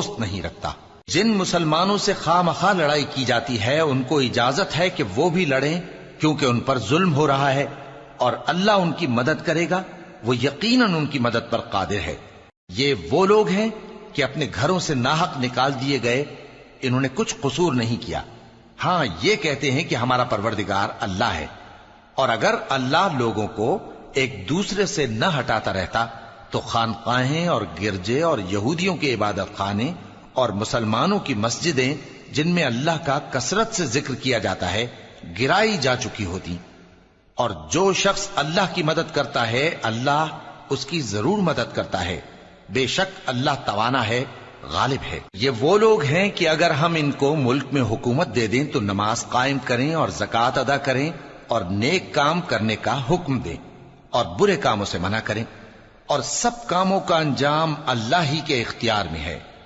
दोस्त नहीं रखता। जिन मुसलमानों से खामखा लड़ाई की जाती है उनको इजाजत है कि वो भी लड़ें, क्योंकि उन पर जुल्म हो रहा है और अल्लाह उनकी मदद करेगा, वो यकीनन उनकी मदद पर कादिर है। ये वो लोग हैं कि अपने घरों से नाहक निकाल दिए गए, इन्होंने कुछ कसूर नहीं किया। हां, ये कहते हैं कि हमारा परवरदिगार अल्लाह है, और अगर अल्लाह लोगों को एक दूसरे से न हटाता रहता तो खानकाहें और गिरजे और यहूदियों के इबादत खाने और मुसलमानों की मस्जिदें जिनमें अल्लाह का कसरत से जिक्र किया जाता है गिराई जा चुकी होती। और जो शख्स अल्लाह की मदद करता है अल्लाह उसकी जरूर मदद करता है। बेशक अल्लाह तवाना है, गालिब है। ये वो लोग हैं कि अगर हम इनको मुल्क में हुकूमत दे दें तो नमाज कायम करें और ज़कात अदा करें और नेक काम करने का हुक्म दें और बुरे कामों से मना करें, और सब कामों का अंजाम अल्लाह ही के इख्तियार में है।